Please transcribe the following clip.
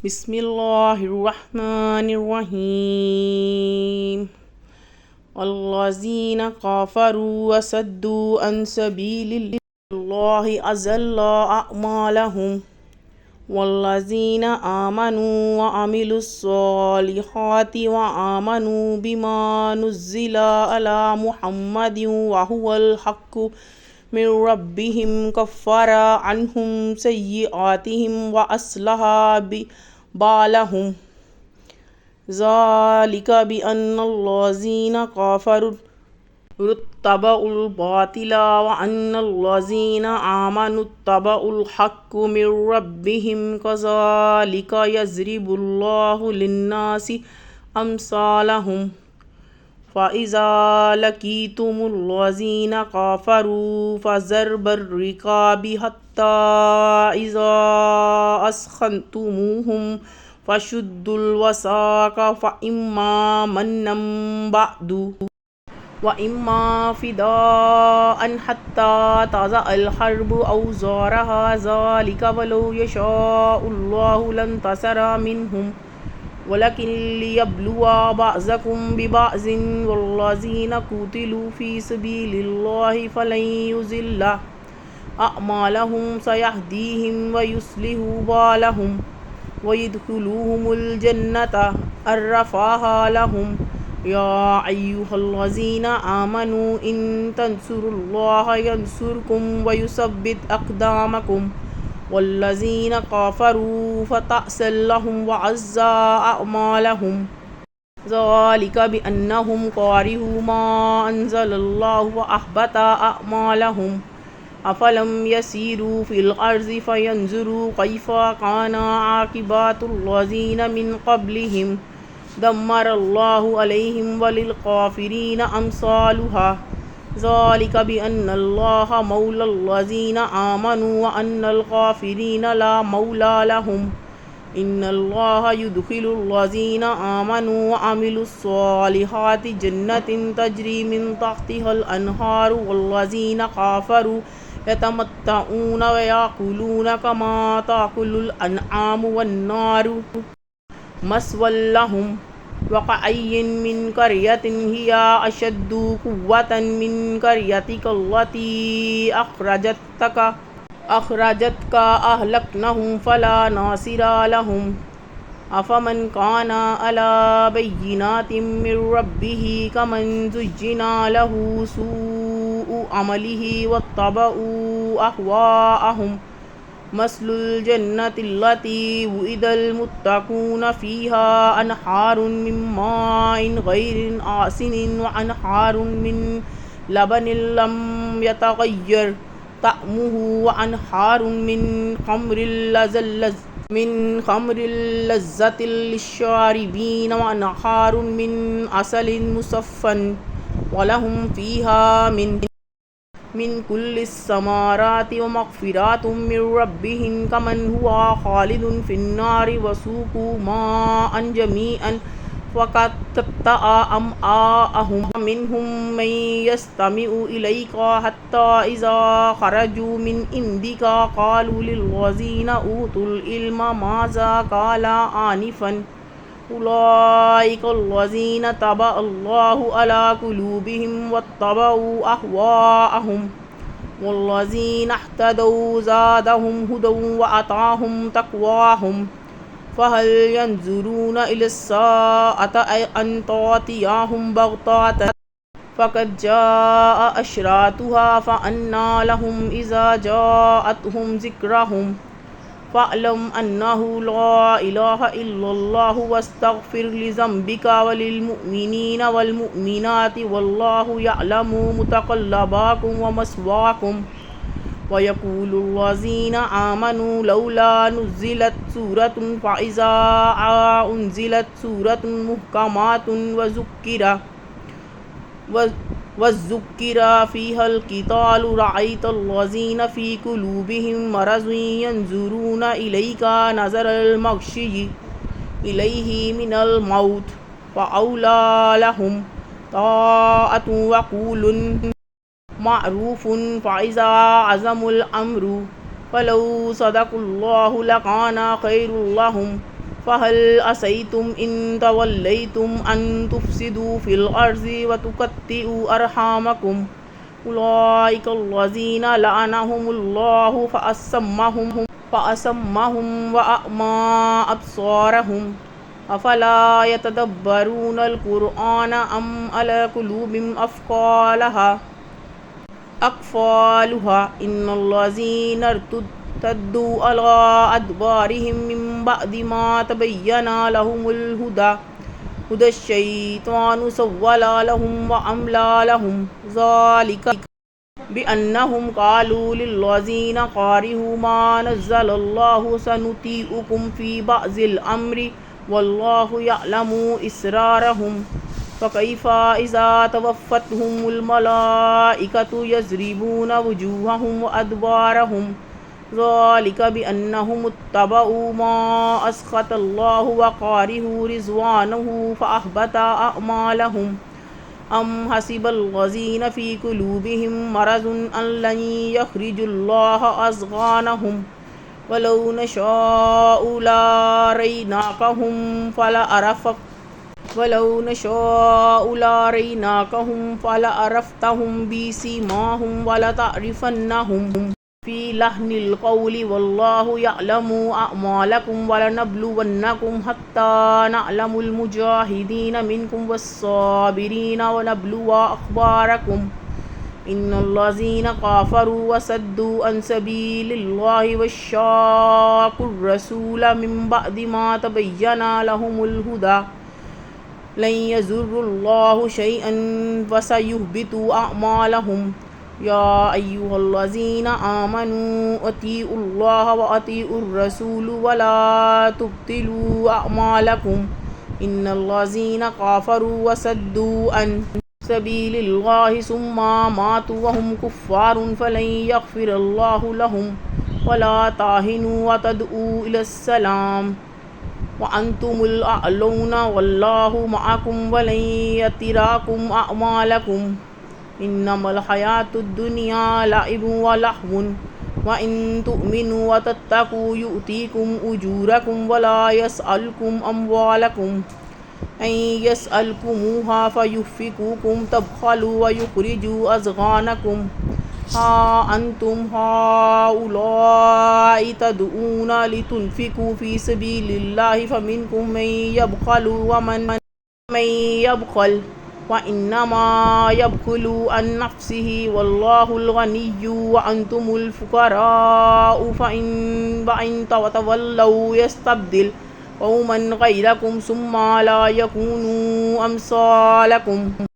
بسم اللہ الرحمن الرحیم الذین کفروا وصدوا عن سبیل اللہ اضل اعمالهم والذین آمنوا وعملوا الصالحات وآمنوا بما نزل على محمد وهو الحق من ربهم كفر عنهم سيئاتهم وأصلح بالهم ذلك بأن الذين كفروا اتبعوا الباطل وأن الذين آمنوا اتبعوا الحق من ربهم كذلك يضرب الله للناس أمثالهم فَإِذَا لَقِيتُمُ الَّذِينَ كَفَرُوا فَضَرْبَ الرِّقَابِ حَتَّى إِذَا أَثْخَنْتُمُوهُمْ فَشُدُّوا الْوَثَاقَ فَإِمَّا مَنًّا بَعْدُ وَإِمَّا فِدَاءً حَتَّى تَضَعَ الْحَرْبُ أَوْزَارَهَا ذَلِكَ وَلَوْ يَشَاءُ اللَّهُ لَانتَصَرَ مِنْهُمْ وَلَكِنْ لِيَبْلُوَ بَعْضَكُمْ بِبَعْضٍ وَالَّذِينَ قُوتِلُوا فِي سَبِيلِ اللَّهِ فَلَنْ يُضِلَّ أَعْمَالَهُمْ سَيَهْدِيهِمْ وَيُصْلِحُ بَالَهُمْ وَيُدْخِلُهُمُ الْجَنَّةَ عَرَّفَهَا لَهُمْ يَا أَيُّهَا الَّذِينَ آمَنُوا إِن تَنصُرُوا اللَّهَ يَنصُرْكُمْ وَيُثَبِّتْ أَقْدَامَكُمْ والذین کفروا فتعسا لهم وعزا اعمالهم ذلك بأنهم كرهوا ما أنزل الله وأحبط أعمالهم أفلم يسيروا في الأرض فينظروا كيف كان عاقبة الذين من قبلهم دمر الله عليهم وللكافرين أمثالها ذلك بأن الله مولى الذين آمنوا وأن الكافرين لا مولى لهم إن الله يدخل الذين آمنوا وعملوا الصالحات جنات تجري من تحتها الأنهار والذين كفروا يتمتعون ويأكلون كما تأكل الأنعام والنار مثوى لهم وكأي من قرية هي أشد قوة من قريتك التي أخرجتك أهلكناهم فلا ناصر لهم أفمن كان على بينات من ربه كمن زين له سوء عمله واتبعوا أهواءهم مثل الجنة التي وعد المتقون فيها أنهار من ماء غير آسن وأنهار من لبن لم يتغير طعمه وأنهار من خمر لذة للشاربين وأنهار من عسل مصفى ولهم فيها من كل الثمرات ومغفرة من ربهم كمن هو خالد في النار وسوقوا ماء جميعا فقطع أمعاءهم منهم من يستمع إليك حتى إذا خرجوا من عندك قالوا للذين أوتوا العلم ماذا قال آنفا أولئك الذين طبع الله على قلوبهم واتبعوا أهواءهم والذين اهتدوا زادهم هدى وآتاهم تقواهم فهل ينظرون إلى الساعة أن تأتيهم بغتة فقد جاء أشراطها فأنى لهم إذا جاءتهم ذكرهم فاعلم أنه لا إله إلا الله واستغفر لذنبك وللمؤمنين والمؤمنات والله يعلم متقلبكم ومثواكم ويقول الذين آمنوا لولا نزلت سورة فإذا أنزلت سورة محكمات وذكر فيها القتال رأيت الذين في قلوبهم مرض ينظرون إليك نظر المغشي إليه من الموت فأولى لهم طاعة وقول معروف فإذا عزموا الأمر فلو صدقوا الله لكان خير لهم فهل عصيتم إن توليتم أن تفسدوا في الأرض وتقطعوا أرحامكم أولئك الذين لعنهم الله فأصمهم وأعمى أبصارهم أفلا يتدبرون القرآن أم على قلوب أقفالها إن الذين ارتدوا على أدبارهم من بعد ما تبين لهم الهدى الشيطان سول لهم وأملى لهم ذلك بأنهم قالوا للذين كرهوا ما نزل الله سنطيعكم في بعض الأمر والله يعلم إسرارهم فكيف إذا توفتهم الملائكة يضربون وجوههم وأدبارهم ذلك بأنهم اتبعوا ما أسخط الله وكرهوا رضوانه فأحبط أعمالهم أم حسب الذين في قلوبهم مرض أن لن يخرج الله أضغانهم ولو نشاء لاريناكهم فلعرفتهم بسيماهم ولتعرفنهم في لحن القول والله يعلم أعمالكم ولنبلونكم حتى نعلم المجاهدين منكم والصابرين ونبلو أخباركم إن الذين كفروا وصدوا عن سبيل الله وشاقوا الرسول من بعد ما تبين لهم الهدى لن يضروا الله شيئا وسيحبط أعمالهم يا أيها الذين آمنوا أطيعوا الله وأطيعوا الرسول ولا تبطلوا أعمالكم إن الذين كفروا وصدوا عن سبيل الله ثم ماتوا وهم كفار فلن يغفر الله لهم ولا تهنوا وتدعوا إلى السلام وأنتم الأعلون والله معكم ولن يتركم أعمالكم إنما الحياة الدنيا لعب ولهو وإن تؤمنوا وتتقوا يؤتيكم أجوركم ولا يسألكم أموالكم أن يسألكموها فيحفكوكم تبخلوا ويخرجوا أضغانكم ها أنتم هؤلاء تدعون لتنفقوا في سبيل الله فمنكم من يبخل ومن يبخل وإنما يبخل عن نفسه والله الغني وأنتم الفقراء فإن تولوا يستبدل قوما غيركم ثم لا يكونوا أمثالكم